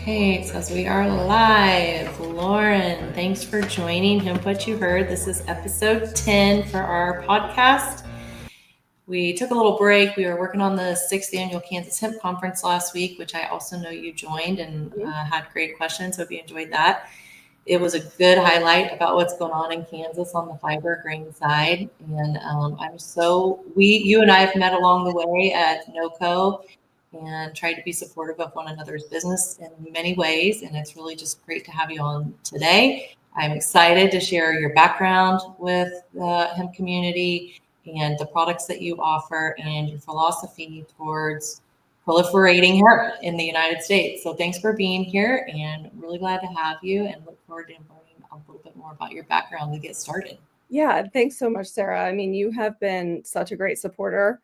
Okay, it says we are live. Lauren, thanks for joining Hemp What You Hurd. This is episode 10 for our podcast. We took a little break. We were working on the 6th annual Kansas Hemp Conference last week, which I also know you joined and had great questions. Hope you enjoyed that. It was a good highlight about what's going on in Kansas on the fiber grain side. And you and I have met along the way at NOCO and tried to be supportive of one another's business in many ways. And it's really just great to have you on today. I'm excited to share your background with the hemp community and the products that you offer and your philosophy towards proliferating hemp in the United States. So thanks for being here and really glad to have you and look forward to learning a little bit more about your background to get started. Yeah, thanks so much, Sarah. I mean, you have been such a great supporter.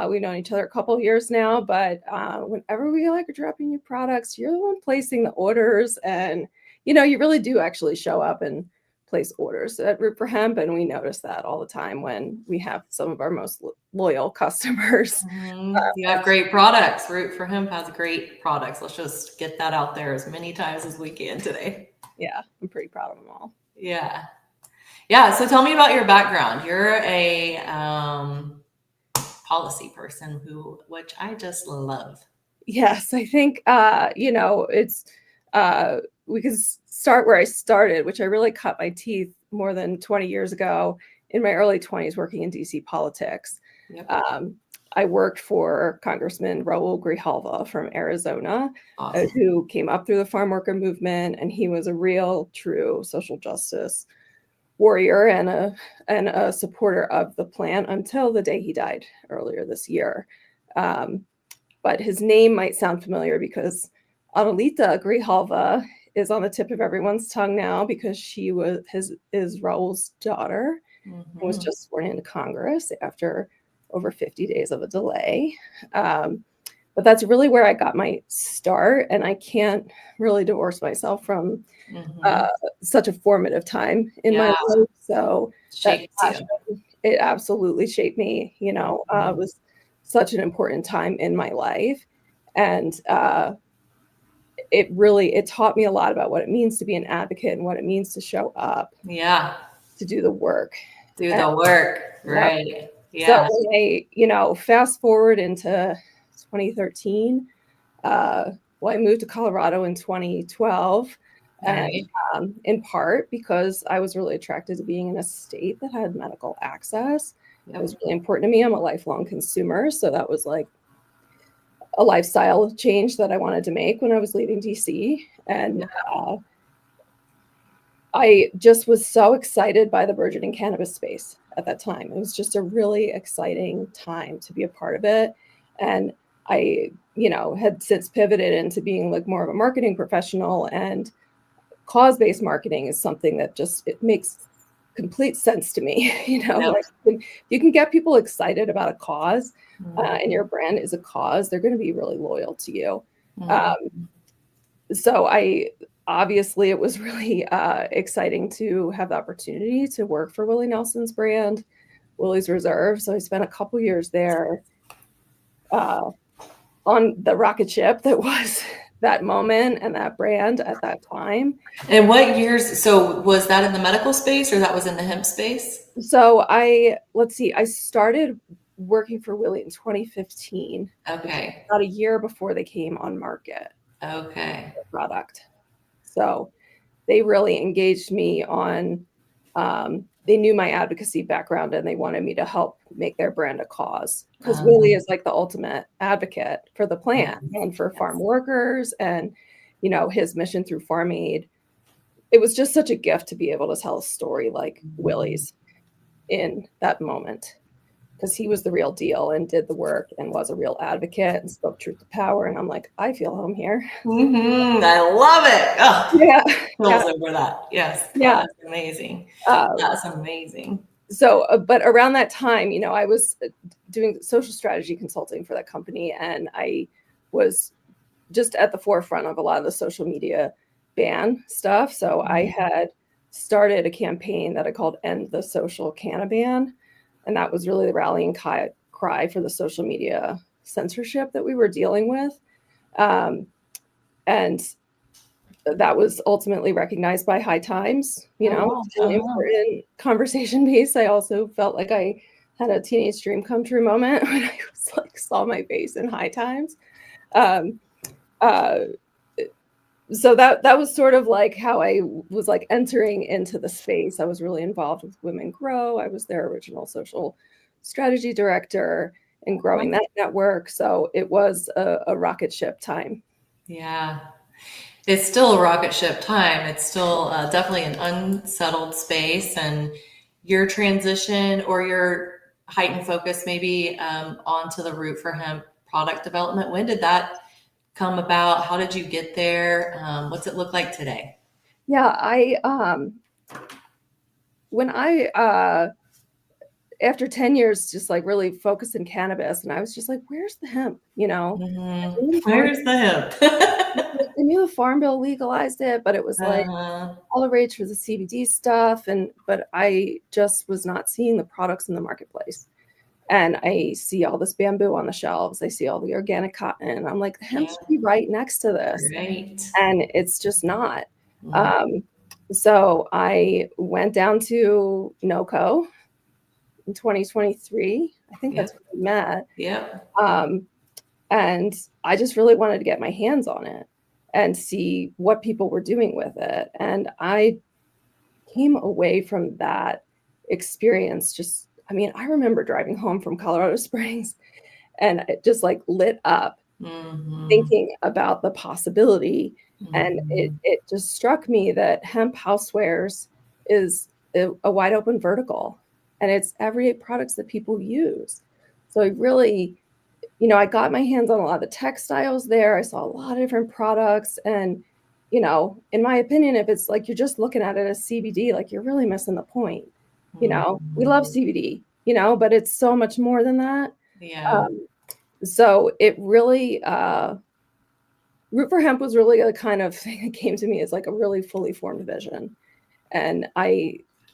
We've known each other a couple of years now, but whenever we are dropping new products, you're the one placing the orders, and you really do actually show up and place orders at Root for Hemp, and we notice that all the time when we have some of our most loyal customers. You have great products. Root for Hemp has great products. Let's just get that out there as many times as we can today. Yeah, I'm pretty proud of them all. Yeah. So tell me about your background. You're a policy person which I just love. Yes, I think it's we can start where I started, which I really cut my teeth more than 20 years ago in my early 20s working in DC politics. Yep. I worked for Congressman Raul Grijalva from Arizona, Awesome. who came up through the farm worker movement, and he was a real, true social justice warrior and a supporter of the plan until the day he died earlier this year. But his name might sound familiar because Adelita Grijalva is on the tip of everyone's tongue now because she is Raul's daughter and was just sworn into Congress after over 50 days of a delay. But that's really where I got my start, and I can't really divorce myself from such a formative time in my life. So it absolutely shaped me. It was such an important time in my life, and it taught me a lot about what it means to be an advocate and what it means to show up. To do the work. Right. Yeah. So when I, fast forward into 2013, I moved to Colorado in 2012, and in part because I was really attracted to being in a state that had medical access. It was really important to me. I'm a lifelong consumer, so that was like a lifestyle change that I wanted to make when I was leaving DC. And I just was so excited by the burgeoning cannabis space at that time. It was just a really exciting time to be a part of it. And I, had since pivoted into being like more of a marketing professional, and cause-based marketing is something that it makes complete sense to me. Like you can get people excited about a cause and your brand is a cause, they're going to be really loyal to you. So obviously it was really exciting to have the opportunity to work for Willie Nelson's brand, Willie's Reserve. So I spent a couple years there on the rocket ship that was that moment and that brand at that time. And what years? So was that in the medical space or that was in the hemp space? So I started working for Willie in 2015. Okay. About a year before they came on market. Okay. The product. So they really engaged me on, they knew my advocacy background and they wanted me to help make their brand a cause, because Willie is like the ultimate advocate for the plant and for farm workers and, his mission through Farm Aid. It was just such a gift to be able to tell a story like Willie's in that moment, because he was the real deal and did the work and was a real advocate and spoke truth to power. And I'm like, I feel home here. I love it. Oh, yeah. Over that. Yes. Yeah. That's amazing. That's amazing. So, but around that time, I was doing social strategy consulting for that company, and I was just at the forefront of a lot of the social media ban stuff. So I had started a campaign that I called End the Social Canna Ban. And that was really the rallying cry for the social media censorship that we were dealing with. And that was ultimately recognized by High Times. Oh, It's really important conversation piece. I also felt like I had a teenage dream come true moment when I was like saw my face in High Times. Um, uh, so that was sort of like how I was like entering into the space. I was really involved with Women Grow. I was their original social strategy director and growing that network. So it was a rocket ship time. Yeah. It's still a rocket ship time. It's still definitely an unsettled space, and your transition or your heightened focus maybe onto the root for hemp product development. When did that come about? How did you get there? What's it look like today? Yeah, when I after 10 years just like really focused in cannabis, and I was just like, where's the hemp? Where's the hemp? I knew the Farm Bill legalized it, but it was like all the rage for the CBD stuff, but I just was not seeing the products in the marketplace. And I see all this bamboo on the shelves. I see all the organic cotton. And I'm like, the hemp should be right next to this. Right. And it's just not. So I went down to NOCO in 2023. I think that's when we met. Yep. And I just really wanted to get my hands on it and see what people were doing with it. And I came away from that experience I remember driving home from Colorado Springs and it just like lit up thinking about the possibility. And it just struck me that hemp housewares is a wide open vertical, and it's everyday products that people use. So I really, I got my hands on a lot of the textiles there. I saw a lot of different products. And, in my opinion, if it's like you're just looking at it as CBD, like you're really missing the point. We love CBD, but it's so much more than that. Yeah. So it really, Root for Hemp was really a kind of thing that came to me as like a really fully formed vision. And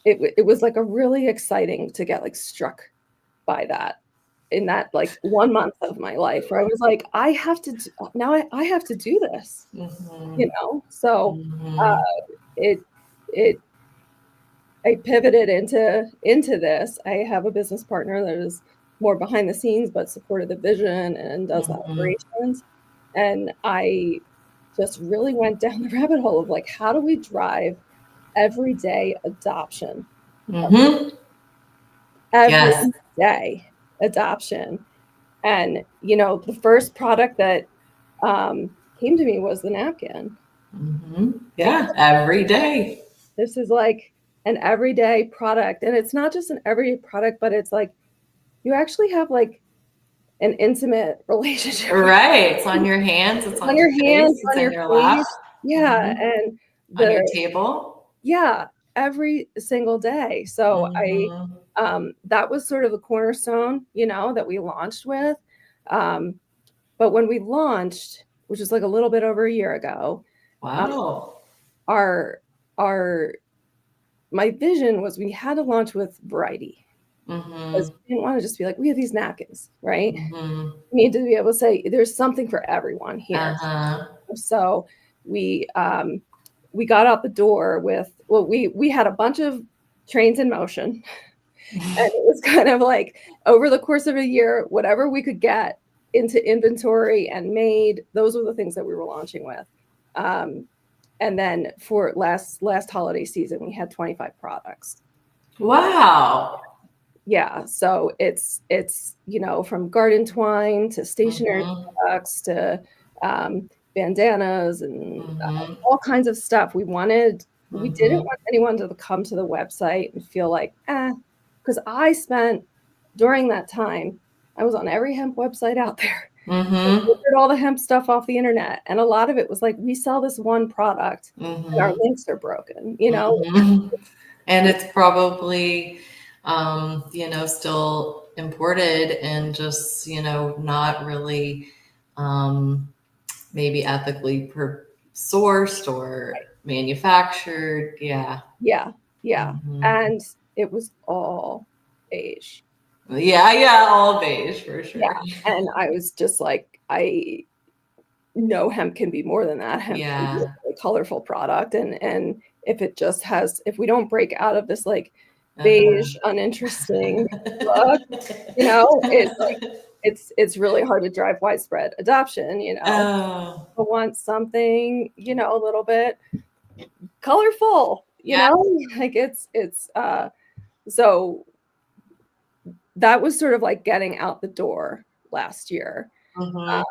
it was like a really exciting to get like struck by that in that like 1 month of my life where I was like, I have to do this, So I pivoted into this. I have a business partner that is more behind the scenes, but supported the vision and does the operations. And I just really went down the rabbit hole of like, how do we drive everyday adoption? Everyday adoption. And, the first product that came to me was the napkin. Yeah, every day. This is like an everyday product. And it's not just an everyday product, but it's like you actually have like an intimate relationship. Right. It's on your hands. It's on your hands, face. It's on in your lap. Yeah. And on your table. Yeah, every single day. So that was sort of the cornerstone, that we launched with. But when we launched, which was like a little bit over a year ago, wow. My vision was we had to launch with variety. Because we didn't want to just be like, we have these napkins, right? We need to be able to say there's something for everyone here. So we got out the door with, we had a bunch of trains in motion. And it was kind of like over the course of a year, whatever we could get into inventory and made, those were the things that we were launching with. And then for last holiday season, we had 25 products. Wow. Yeah. So it's from garden twine to stationery products to bandanas and all kinds of stuff. We didn't want anyone to come to the website and feel like, because I spent during that time, I was on every hemp website out there. Ordered all the hemp stuff off the internet. And a lot of it was like, we sell this one product and our links are broken, And it's probably, still imported and just, not really maybe ethically sourced or manufactured. Yeah. Yeah. And it was all beige. Yeah, all beige for sure. Yeah. And I was just like, I know hemp can be more than that. Hemp can be like colorful product, and if we don't break out of this like beige, uninteresting look, it's really hard to drive widespread adoption. Oh, I want something, a little bit colorful, yeah. like so that was sort of like getting out the door last year. Mhm.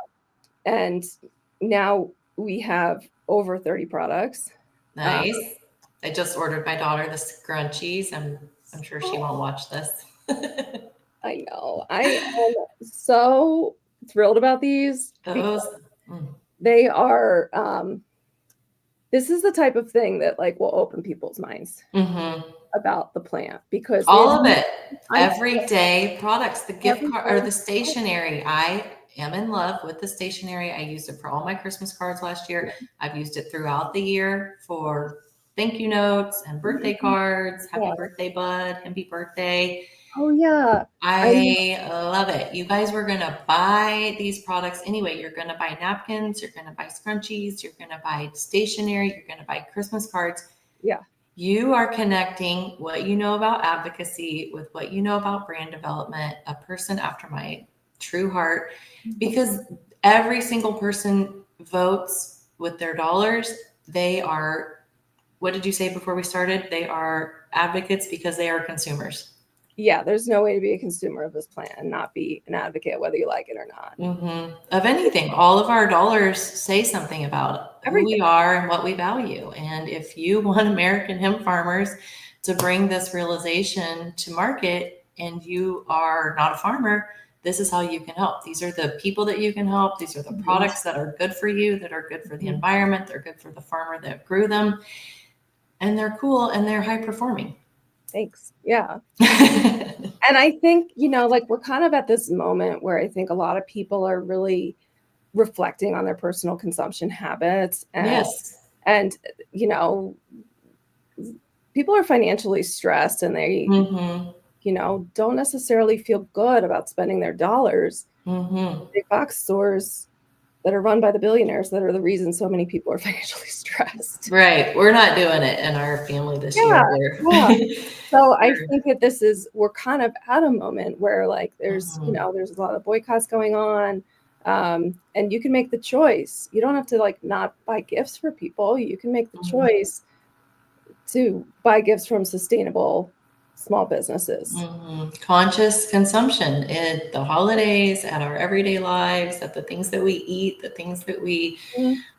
And now we have over 30 products. Nice. I just ordered my daughter the scrunchies. I'm sure she won't watch this. I know. I am so thrilled about these because Those. Mm. they are this is the type of thing that like will open people's minds about the plant, because All of it. I Everyday products, the gift card or everything. the stationery. I am in love with the stationery. I used it for all my Christmas cards last year. I've used it throughout the year for thank you notes and birthday cards. Happy Yeah. birthday, bud. Happy birthday. Oh yeah. I love it. You guys were going to buy these products anyway. You're going to buy napkins. You're going to buy scrunchies. You're going to buy stationery. You're going to buy Christmas cards. Yeah. You are connecting what you know about advocacy with what you know about brand development, a person after my true heart, because every single person votes with their dollars. They are, what did you say before we started? They are advocates because they are consumers. Yeah, there's no way to be a consumer of this plant and not be an advocate, whether you like it or not. Of anything. All of our dollars say something about who we are and what we value. And if you want American hemp farmers to bring this realization to market and you are not a farmer, this is how you can help. These are the people that you can help. These are the products that are good for you, that are good for the environment. They're good for the farmer that grew them. And they're cool and they're high performing. Thanks. Yeah. And I think, like we're kind of at this moment where I think a lot of people are really reflecting on their personal consumption habits. And, yes. And, people are financially stressed and they, don't necessarily feel good about spending their dollars. Big box stores that are run by the billionaires that are the reason so many people are financially stressed. Right. We're not doing it in our family this year. Yeah. So I think that we're kind of at a moment where like there's a lot of boycotts going on. And you can make the choice. You don't have to like not buy gifts for people. You can make the choice to buy gifts from sustainable small businesses. Conscious consumption at the holidays, at our everyday lives, at the things that we eat, the things that we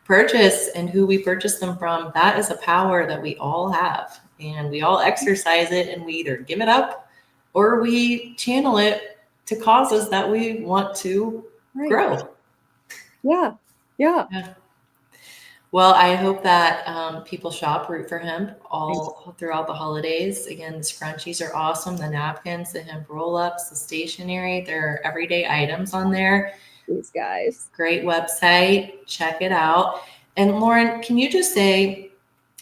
purchase and who we purchase them from. That is a power that we all have and we all exercise it, and we either give it up or we channel it to causes that we want to grow. Yeah. Well, I hope that people shop Root for Hemp all throughout the holidays. Again, the scrunchies are awesome. The napkins, the hemp roll-ups, the stationery, there are everyday items on there. These guys. Great website. Check it out. And Lauren, can you just say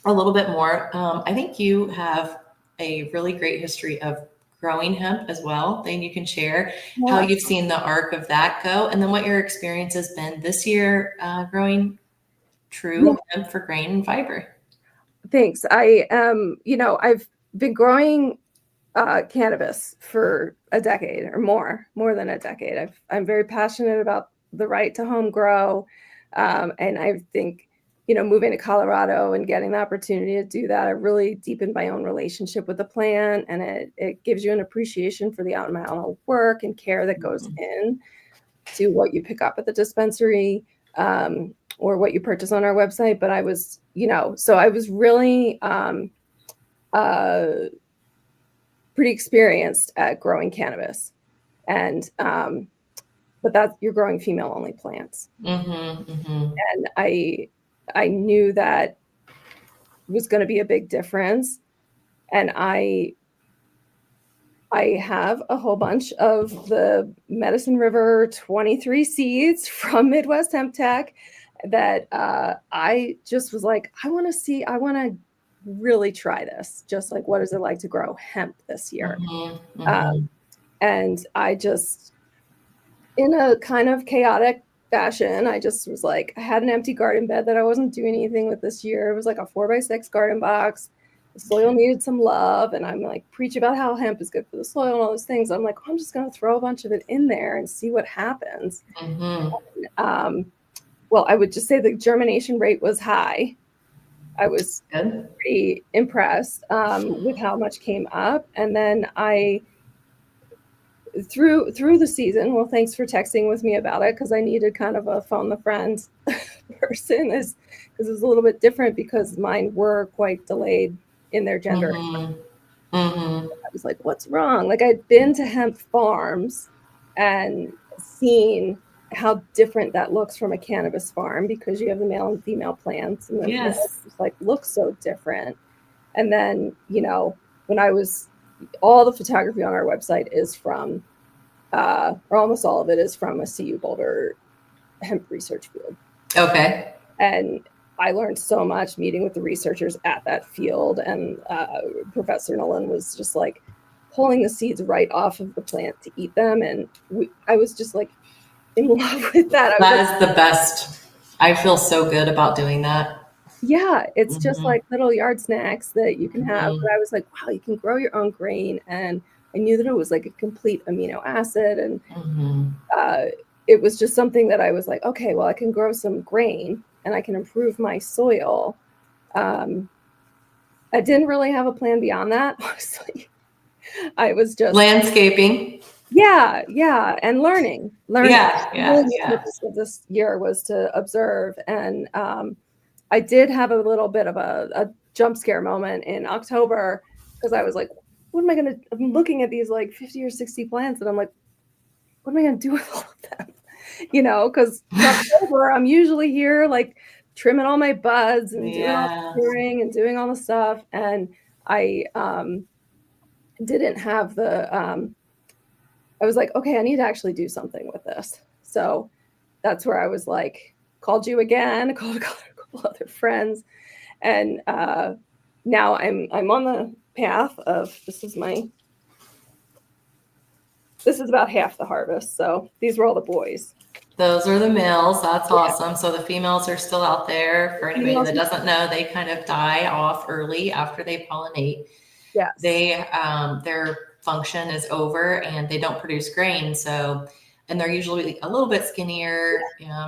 a little bit more? I think you have a really great history of growing hemp as well. Then you can share how you've seen the arc of that go, and then what your experience has been this year growing true hemp for grain and fiber. Thanks. I've been growing cannabis for a decade or more than a decade. I'm very passionate about the right to home grow. And I think, moving to Colorado and getting the opportunity to do that, I really deepened my own relationship with the plant. And it gives you an appreciation for the amount of work and care that goes in to what you pick up at the dispensary. Or what you purchase on our website. But I was, so I was really pretty experienced at growing cannabis. And, but you're growing female only plants. And I knew that was going to be a big difference. And I have a whole bunch of the Medicine River 23 seeds from Midwest Hemp Tech that I just was like, I want to really try this. Just like, what is it like to grow hemp this year? And I just, in a kind of chaotic fashion, I just was like, I had an empty garden bed that I wasn't doing anything with this year. It was like a 4x6 garden box. The soil needed some love. And I'm like, preach about how hemp is good for the soil and all those things. I'm like, I'm just going to throw a bunch of it in there and see what happens. Well, I would just say the germination rate was high. I was pretty impressed with how much came up. And then through the season, well, thanks for texting with me about it, because I needed kind of a phone the friend person, because it was a little bit different because mine were quite delayed in their gender. I was like, what's wrong? Like, I'd been to hemp farms and seen how different that looks from a cannabis farm, because you have the male and female plants, and then it just like looks so different. And then, when I was, all the photography on our website is from, or almost all of it is from a CU Boulder hemp research field. Okay. And I learned so much meeting with the researchers at that field. And Professor Nolan was just like pulling the seeds right off of the plant to eat them. And I was just like in love with that. That is the best. I feel so good about doing that. Yeah, it's just like little yard snacks that you can have. But I was like, wow, you can grow your own grain. And I knew that it was like a complete amino acid. And it was just something that I was like, okay, well, I can grow some grain and I can improve my soil. I didn't really have a plan beyond that, honestly. I was just landscaping. Yeah. And learning. Yeah. The purpose of this year was to observe. And I did have a little bit of a jump scare moment in October, because I was like, what am I going to, I'm looking at these like 50 or 60 plants and I'm like, what am I going to do with all of them? Because October, I'm usually here like trimming all my buds and doing all the clearing and doing all the stuff. And I didn't have I was like, okay, I need to actually do something with this. So that's where I was like, called you again, called a couple other friends. And now I'm on the path of, this is about half the harvest. So these were all the boys. Those are the males. That's awesome. So the females are still out there. For anybody that doesn't know, they kind of die off early after they pollinate. Yes. They their function is over and they don't produce grain. So, and they're usually a little bit skinnier.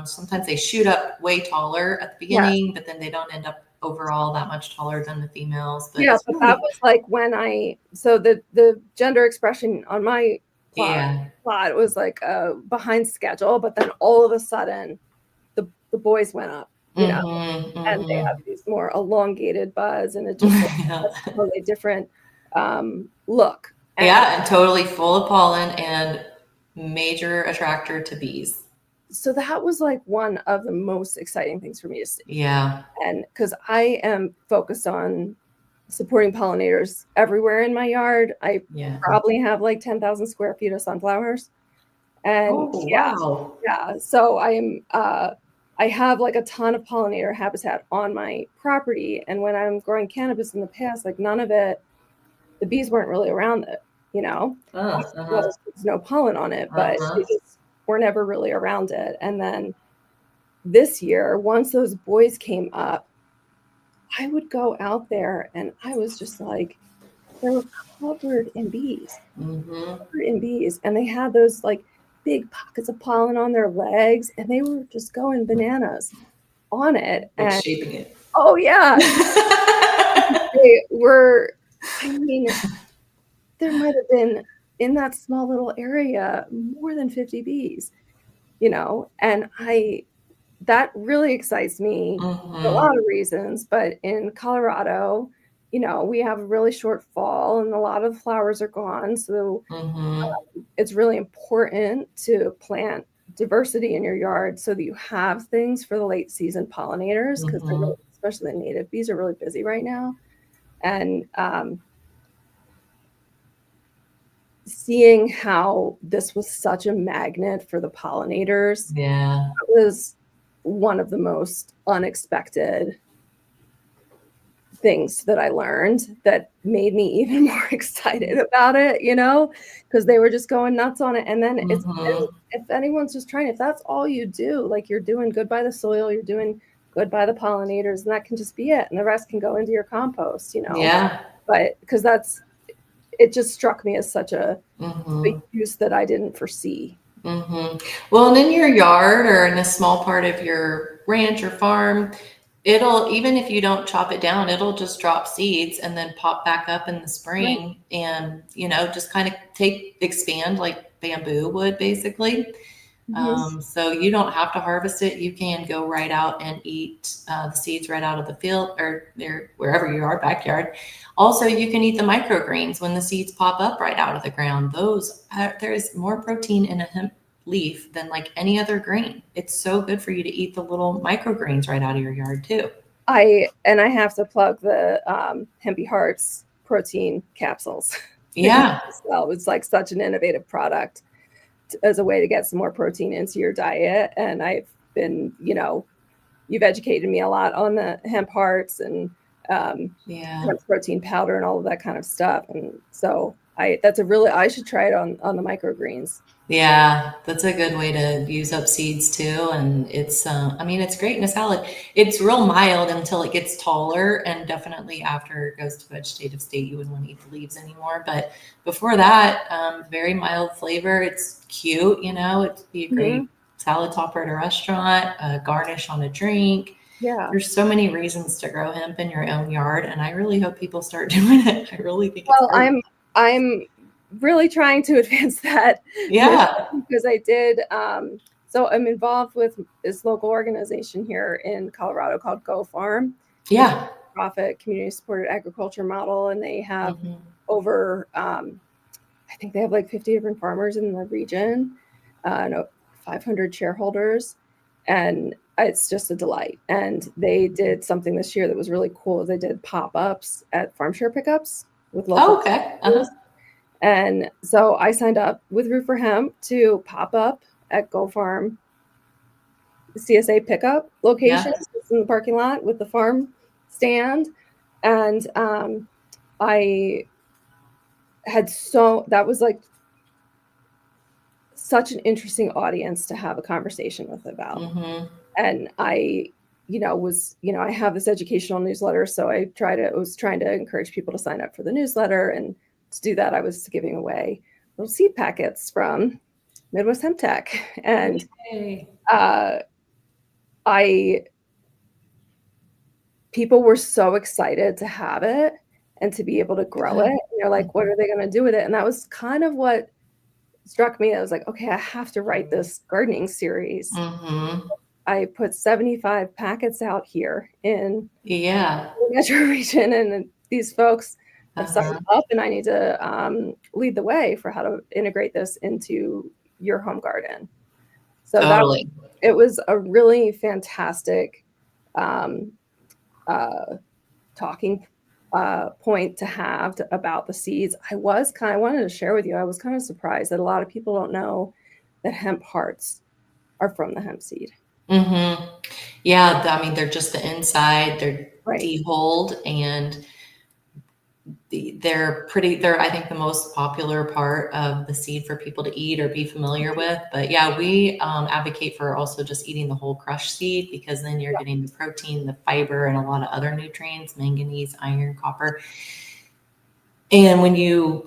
Sometimes they shoot up way taller at the beginning, but then they don't end up overall that much taller than the females. But but that was like when so the gender expression on my plot was like behind schedule, but then all of a sudden the boys went up, and they have these more elongated buds, and it just has a totally different look. And totally full of pollen and major attractor to bees. So that was like one of the most exciting things for me to see. Yeah. And because I am focused on supporting pollinators everywhere in my yard. I probably have like 10,000 square feet of sunflowers. And so I have like a ton of pollinator habitat on my property. And when I'm growing cannabis in the past, like none of it, the bees weren't really around it, there's no pollen on it, but they just were never really around it. And then this year, once those boys came up, I would go out there and I was just like, they were covered in bees, and they had those like big pockets of pollen on their legs, and they were just going bananas on it and shaping it. Oh yeah. They were, I mean, there might have been in that small little area more than 50 bees, and that really excites me for a lot of reasons. But in Colorado, we have a really short fall and a lot of flowers are gone. So it's really important to plant diversity in your yard so that you have things for the late season pollinators, because especially the native bees are really busy right now. And seeing how this was such a magnet for the pollinators was one of the most unexpected things that I learned that made me even more excited about it, because they were just going nuts on it. And then if anyone's just trying, if that's all you do, like you're doing good by the soil, you're doing good by the pollinators, and that can just be it. And the rest can go into your compost, Yeah. But because it just struck me as such a use that I didn't foresee. Well, and in your yard or in a small part of your ranch or farm, it'll, even if you don't chop it down, it'll just drop seeds and then pop back up in the spring and, just kind of expand like bamboo would basically. So you don't have to harvest it. You can go right out and eat the seeds right out of the field or wherever you are, backyard. Also, you can eat the microgreens when the seeds pop up right out of the ground. There is more protein in a hemp leaf than like any other green. It's so good for you to eat the little microgreens right out of your yard too. I have to plug the Hempy Hearts protein capsules. Yeah. Well, it's like such an innovative product as a way to get some more protein into your diet. And I've been, you've educated me a lot on the Hemp Hearts and hemp protein powder and all of that kind of stuff. And so I should try it on the microgreens. Yeah, that's a good way to use up seeds too. And it's, it's great in a salad. It's real mild until it gets taller, and definitely after it goes to vegetative state, you wouldn't want to eat the leaves anymore. But before that, very mild flavor. It's cute, it'd be a great salad topper at a restaurant, garnish on a drink. Yeah. There's so many reasons to grow hemp in your own yard, and I really hope people start doing it. I really think it's great. I'm really trying to advance that. Yeah. Because I did. So I'm involved with this local organization here in Colorado called Go Farm. Yeah. Profit community supported agriculture model. And they have over, I think they have like 50 different farmers in the region, 500 shareholders. And it's just a delight. And they did something this year that was really cool. They did pop-ups at farm share pickups with local. Okay. And so I signed up with Root for Hemp to pop up at Go Farm CSA pickup locations in the parking lot with the farm stand. And I had that was like such an interesting audience to have a conversation with about. And I, I have this educational newsletter. So I was trying to encourage people to sign up for the newsletter. And to do that, I was giving away little seed packets from Midwest Hemp Tech. And people were so excited to have it and to be able to grow it. And they're like, what are they going to do with it? And that was kind of what struck me. I was like, okay, I have to write this gardening series. I put 75 packets out here in the metro region, and these folks have signed up, and I need to lead the way for how to integrate this into your home garden. So it was a really fantastic talking point to have about the seeds. I wanted to share with you, I was kind of surprised that a lot of people don't know that hemp hearts are from the hemp seed. Yeah, I mean, they're just the inside, they're de-hulled, and they're I think the most popular part of the seed for people to eat or be familiar with. But yeah, we advocate for also just eating the whole crushed seed, because then you're getting the protein, the fiber, and a lot of other nutrients, manganese, iron, copper. And when you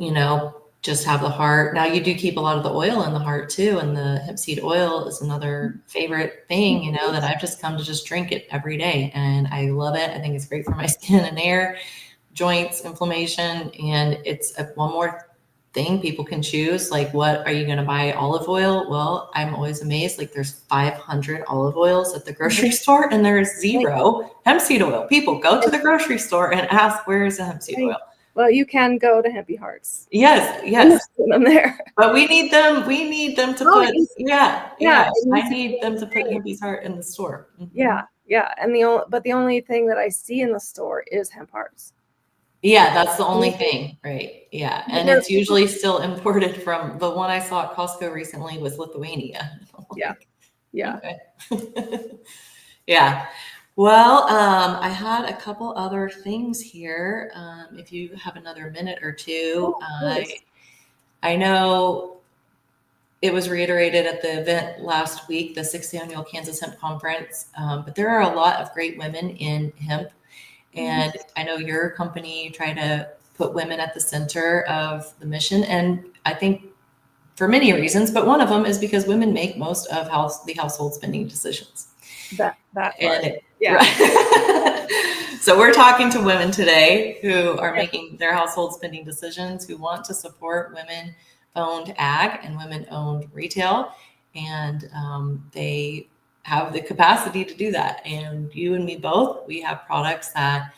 just have the heart. Now you do keep a lot of the oil in the heart too. And the hemp seed oil is another favorite thing, that I've just come to just drink it every day. And I love it. I think it's great for my skin and hair, joints, inflammation. And it's one more thing people can choose. Like, what are you going to buy? Olive oil? Well, I'm always amazed. Like, there's 500 olive oils at the grocery store, and there's 0 hemp seed oil. People go to the grocery store and ask, where's the hemp seed oil? Well, you can go to Hempy Hearts. Yes. I'm there. But we need them. We need them to put. I need them to put Hempy's Heart in the store. Yeah. And the only thing that I see in the store is Hemp Hearts. Yeah, that's the only thing, right? Yeah, and it's usually still imported from. The one I saw at Costco recently was Lithuania. Yeah. Okay. Yeah. Well, I had a couple other things here. If you have another minute or two, Oh, of course. I know it was reiterated at the event last week, the 6th annual Kansas Hemp Conference, but there are a lot of great women in hemp. Mhm. And I know your company try to put women at the center of the mission. And I think for many reasons, but one of them is because women make most of the household spending decisions. That And part. it, Yeah. right. So we're talking to women today who are Yeah. making their household spending decisions, who want to support women owned ag and women owned retail. And they have the capacity to do that. And you and me both, we have products that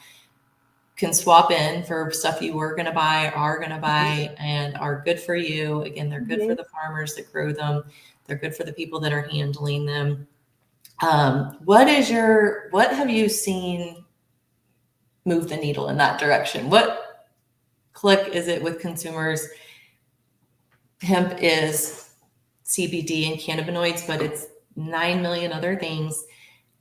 can swap in for stuff you were going to buy, are going to buy, and are good for you. Again, they're good for Mhm. the farmers that grow them. They're good for the people that are handling them. What have you seen move the needle in that direction? What click is it with consumers? Hemp is CBD and cannabinoids, but it's 9 million other things.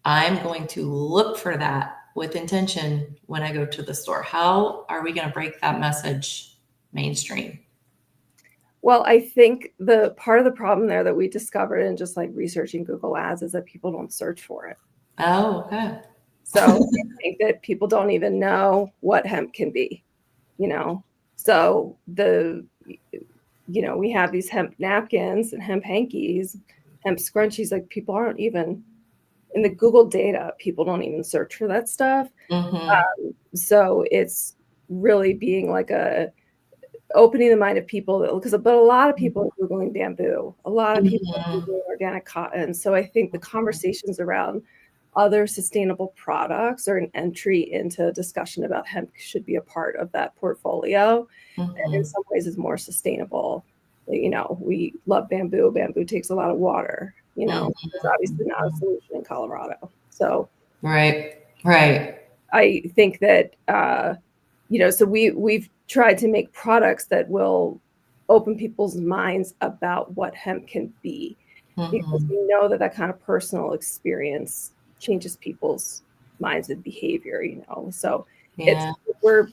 I'm going to look for that with intention when I go to the store. How are we going to break that message mainstream? Well, I think the part of the problem there that we discovered in just like researching Google Ads is that people don't search for it. Oh, okay. So I think that people don't even know what hemp can be, you know. So we have these hemp napkins and hemp hankies, hemp scrunchies. Like people aren't even in the Google data. People don't even search for that stuff. Mm-hmm. So it's really being like a opening the mind of people but a lot of people are Googling bamboo. A lot of people are Mm-hmm. Googling organic cotton. So I think the conversations around other sustainable products or an entry into discussion about hemp should be a part of that portfolio. And in Mm-hmm. some ways is more sustainable. We love bamboo. Bamboo takes a lot of water. It's obviously not a Mm-hmm. solution in Colorado. So Right. Right. I think that so we've tried to make products that will open people's minds about what hemp can be, because Mm-hmm. we know that that kind of personal experience changes people's minds and behavior. So it's Yeah. we're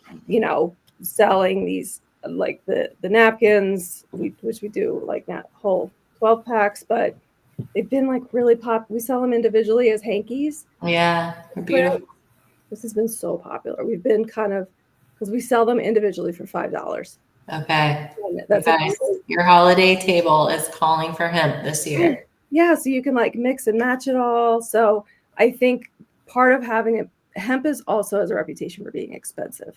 selling these like the napkins, which we do like not whole 12 packs, but they've been like really pop. We sell them individually as hankies. Yeah. Beautiful. Clearance. This has been so popular. We've been kind of because we sell them individually for $5. Okay. And You that's like guys, your holiday table is calling for hemp this year. yeah, so you can like mix and match it all. So I think part of having it, hemp is also has a reputation for being expensive.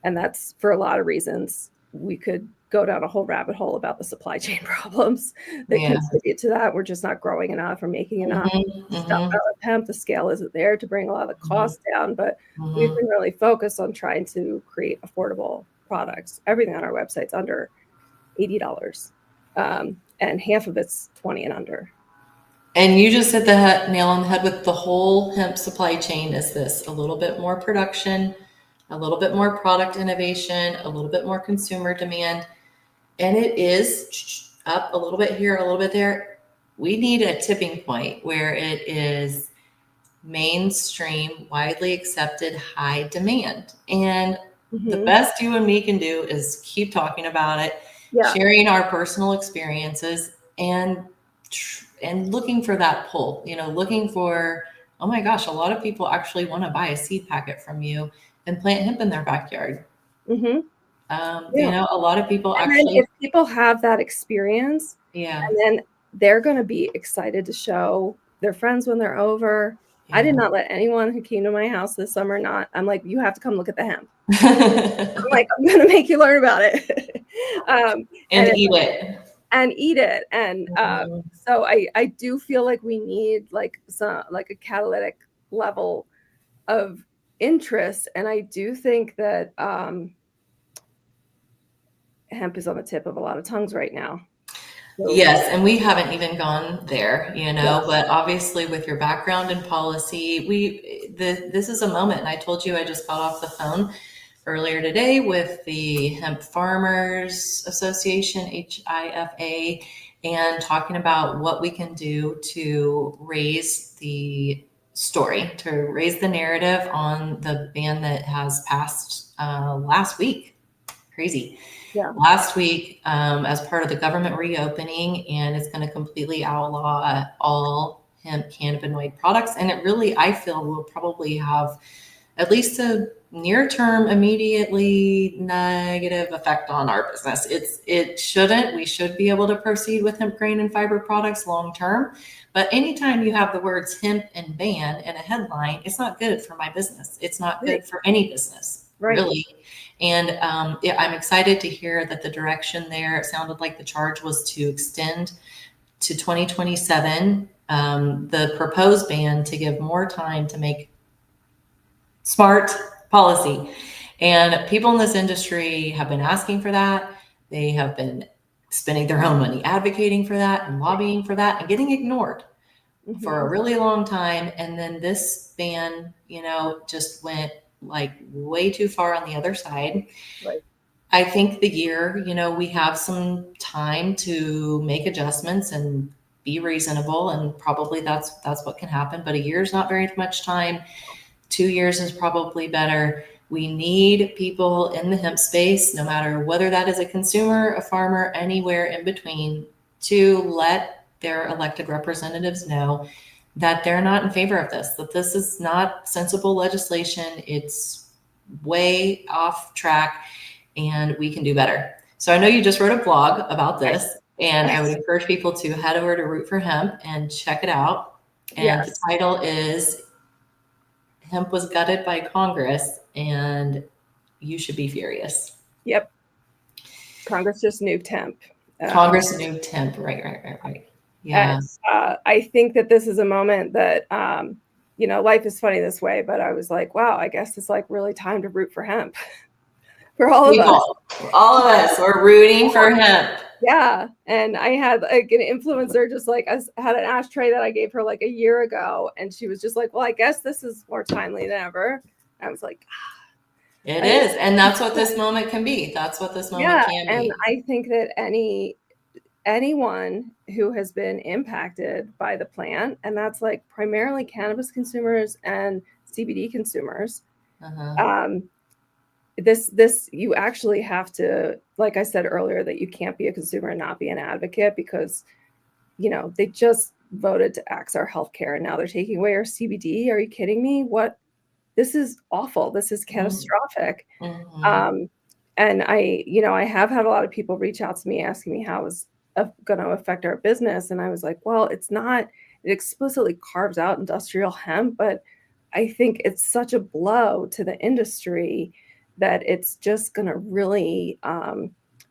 And that's for a lot of reasons. We could go down a whole rabbit hole about the supply chain problems that Yeah. contribute to that. We're just not growing enough or making enough Mm-hmm. stuff Mm-hmm. out of hemp. The scale isn't there to bring a lot of the Mm-hmm. costs down, but we've Mm-hmm. been really focused on trying to create affordable products. Everything on our website's under $80. And half of it's 20 and under. And you just hit the nail on the head with the whole hemp supply chain is this: a little bit more production, a little bit more product innovation, a little bit more consumer demand. And it is up a little bit here, a little bit there. We need a tipping point where it is mainstream, widely accepted, high demand. And the Mm-hmm. best you and me can do is keep talking about it, Yeah. sharing our personal experiences, and looking for that pull. Looking for, oh my gosh, a lot of people actually want to buy a seed packet from you and plant hemp in their backyard. Mm-hmm. Yeah. A lot of people And then actually, if people have that experience, yeah, and then they're going to be excited to show their friends when they're over. I did yeah. not let anyone who came to my house this summer not. I'm like, you have to come look at the hemp. I'm like, I'm going to make you learn about it, and And eat it. eat it. And Mhm. so I do feel like we need like a catalytic level of interest, and I do think that hemp is on the tip of a lot of tongues right now. So Yes, and we haven't even gone there, yeah. but obviously with your background in policy, this is a moment, and I told you I just got off the phone earlier today with the Hemp Farmers Association, HIFA, and talking about what we can do to raise the story, to raise the narrative on the ban that has passed last week. Crazy. Yeah. Last week, as part of the government reopening, and it's going to completely outlaw all hemp cannabinoid products. And it really, I feel, will probably have at least a near term, immediately negative effect on our business. It shouldn't. We should be able to proceed with hemp grain and fiber products long term. But anytime you have the words hemp and ban in a headline, it's not good for my business. It's not good for any business, really. And yeah, I'm excited to hear that the direction there, it sounded like the charge was to extend to 2027 the proposed ban, to give more time to make smart policy. And people in this industry have been asking for that. They have been spending their own money advocating for that and lobbying for that and getting ignored for a really long time. And then this ban, just went like way too far on the other side. Right. I think the year, we have some time to make adjustments and be reasonable, and probably that's what can happen. But a year is not very much time. 2 years is probably better. We need people in the hemp space, no matter whether that is a consumer, a farmer, anywhere in between, to let their elected representatives know that they're not in favor of this, that this is not sensible legislation. It's way off track, and we can do better. So I know you just wrote a blog about this, and I would encourage people to head over to Root for Hemp and check it out. And the title is Hemp Was Gutted by Congress, and you should be furious. Yep. Congress just nuked hemp. Congress nuked hemp. Right. Yeah. And, I think that this is a moment that, life is funny this way, but I was like, wow, I guess it's like really time to root for hemp for all of us. All of us are rooting for hemp. Yeah. And I had like an influencer just like had an ashtray that I gave her like a year ago. And she was just like, well, I guess this is more timely than ever. And I was like, it is. And that's what this moment can be. That's what this moment can be. And I think that anyone who has been impacted by the plant, and that's like primarily cannabis consumers and CBD consumers, this you actually have to, like I said earlier, that you can't be a consumer and not be an advocate, because they just voted to axe our healthcare and now they're taking away our CBD. Are you kidding me? What? This is awful. This is catastrophic. And I have had a lot of people reach out to me asking me how it's going to affect our business, and I was like, well, it's not. It explicitly carves out industrial hemp, but I think it's such a blow to the industry that it's just going to really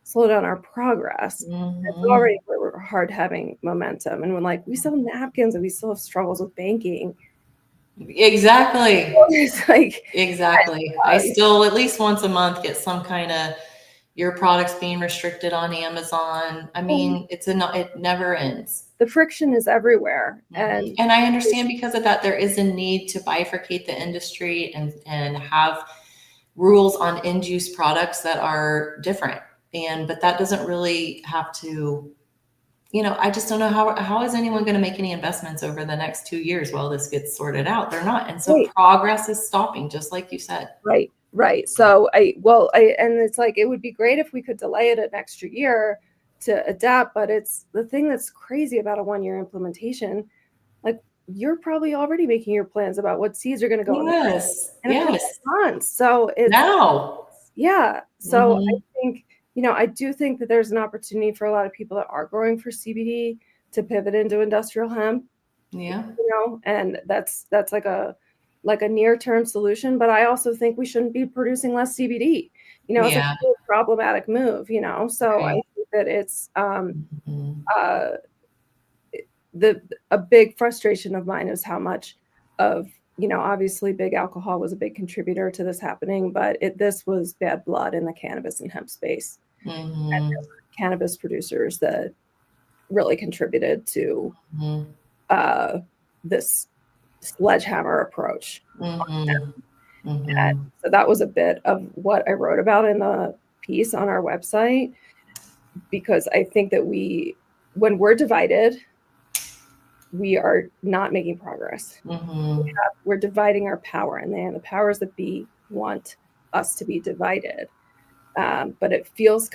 slow down our progress. It's already we're hard having momentum, and when we sell napkins and we still have struggles with banking. Exactly. It's like exactly. I still at least once a month get some kind of your products being restricted on Amazon. I mean, it never ends. The friction is everywhere. And I understand because of that, there is a need to bifurcate the industry and have rules on end use products that are different. But that doesn't really have to, I just don't know how is anyone going to make any investments over the next 2 years while this gets sorted out? They're not. And so progress is stopping, just like you said. Right. So and it's like, it would be great if we could delay it an extra year to adapt, but it's the thing that's crazy about a 1-year implementation. Like, you're probably already making your plans about what seeds are going to go in a couple months. So it's now. Yeah. So I think, I do think that there's an opportunity for a lot of people that are growing for CBD to pivot into industrial hemp. Yeah. And that's like a near-term solution, but I also think we shouldn't be producing less CBD. It's a really problematic move, so I think that it's a big frustration of mine is how much of, obviously big alcohol was a big contributor to this happening, but this was bad blood in the cannabis and hemp space. And cannabis producers that really contributed to this sledgehammer approach. And so that was a bit of what I wrote about in the piece on our website, because I think that when we're divided, we are not making progress. Mm-hmm. We're dividing our power, and then the powers that be want us to be divided. But it feels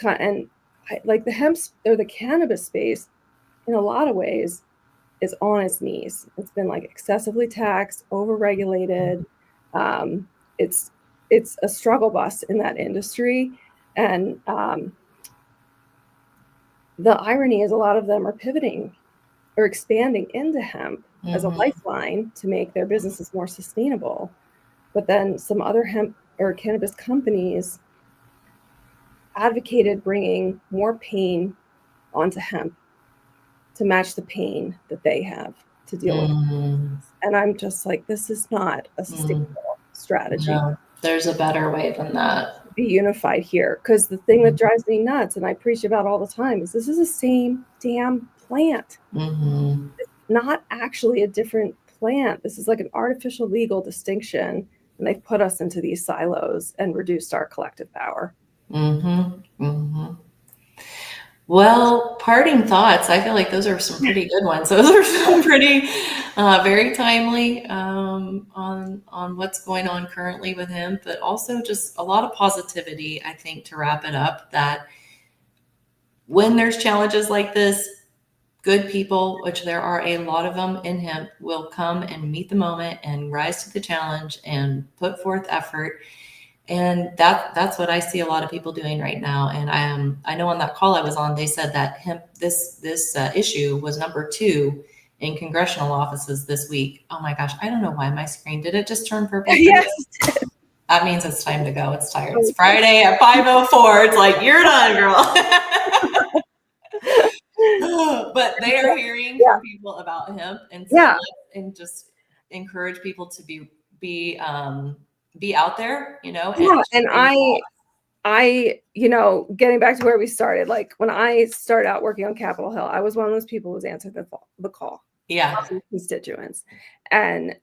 like the hemp or the cannabis space, in a lot of ways, is on its knees. It's been like excessively taxed, overregulated. Um, it's it's a struggle bus in that industry, and the irony is a lot of them are pivoting or expanding into hemp as a Mm-hmm. lifeline to make their businesses more sustainable. But then some other hemp or cannabis companies advocated bringing more pain onto hemp to match the pain that they have to deal with. Mm-hmm. And I'm just like, this is not a sustainable strategy No, there's a better way than that. to be unified here. Because the thing that drives me nuts, and I preach about all the time, is this is the same damn plant. Mm-hmm. It's not actually a different plant. This is like an artificial legal distinction. And they've put us into these silos and reduced our collective power. Mm-hmm. Mm-hmm. Well, parting thoughts. I feel like those are some pretty good ones. Those are some pretty, very timely on what's going on currently with him, but also just a lot of positivity. I think to wrap it up, that when there's challenges like this, good people, which there are a lot of them in hemp, will come and meet the moment and rise to the challenge and put forth effort. And that's what I see a lot of people doing right now. And I know on that call I was on, they said that this issue was number 2 in congressional offices this week. Oh my gosh, I don't know why my screen did it just turn purple. Yes. That means it's time to go. It's tired. It's Friday at 5:04. It's like, you're done, girl. But they are hearing from people about hemp, and so Yeah. and just encourage people to be out there, Yeah. And getting back to where we started, like when I started out working on Capitol Hill, I was one of those people who's answered the call. Yeah. Constituents. And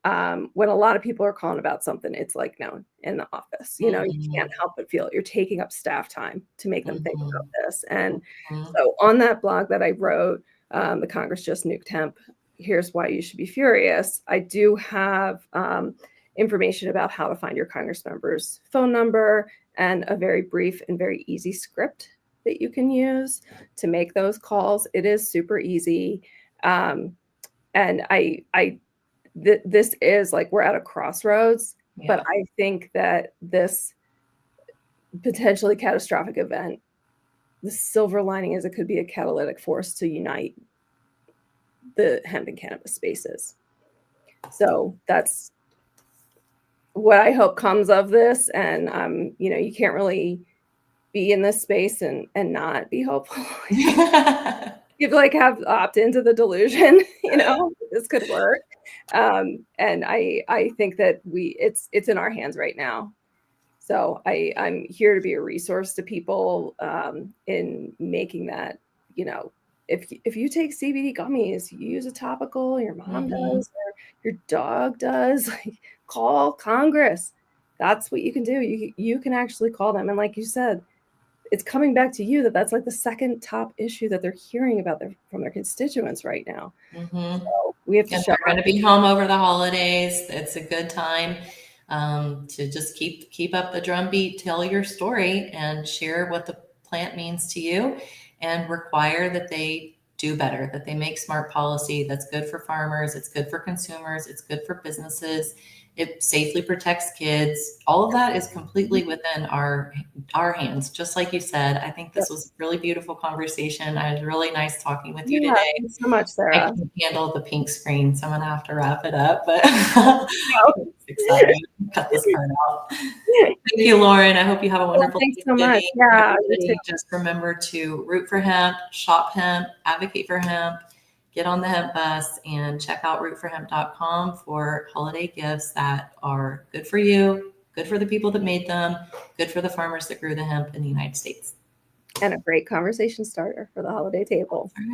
when a lot of people are calling about something, it's like, no, in the office, you can't help but feel it. You're taking up staff time to make them think about this. And so on that blog that I wrote, the Congress just nuked hemp, here's why you should be furious. I do have information about how to find your Congress member's phone number and a very brief and very easy script that you can use to make those calls. It is super easy. And this is like, we're at a crossroads, but I think that this potentially catastrophic event, the silver lining is it could be a catalytic force to unite the hemp and cannabis spaces. So that's what I hope comes of this. And you can't really be in this space and not be hopeful. You like have opt into the delusion, this could work. And I think that it's in our hands right now. So I'm here to be a resource to people in making that, if you take CBD gummies, you use a topical, your mom does, or your dog does, like, call Congress. That's what you can do. You can actually call them. And like you said, it's coming back to you that's like the second top issue that they're hearing about from their constituents right now. So we have to and they're going to be home over the holidays. It's a good time to just keep up the drumbeat, tell your story, and share what the plant means to you, and require that they do better, that they make smart policy that's good for farmers, it's good for consumers, it's good for businesses, it safely protects kids. All of that is completely within our hands. Just like you said, I think this was a really beautiful conversation. I was really nice talking with you today. Thanks so much, Sarah. I can handle the pink screen, so I'm gonna have to wrap it up, but it's exciting. Cut this part out. Thank you, Lauren. I hope you have a wonderful Thanks so much. Yeah, just remember to root for hemp, shop hemp, advocate for hemp, get on the hemp bus, and check out rootforhemp.com for holiday gifts that are good for you, good for the people that made them, good for the farmers that grew the hemp in the United States. And a great conversation starter for the holiday table.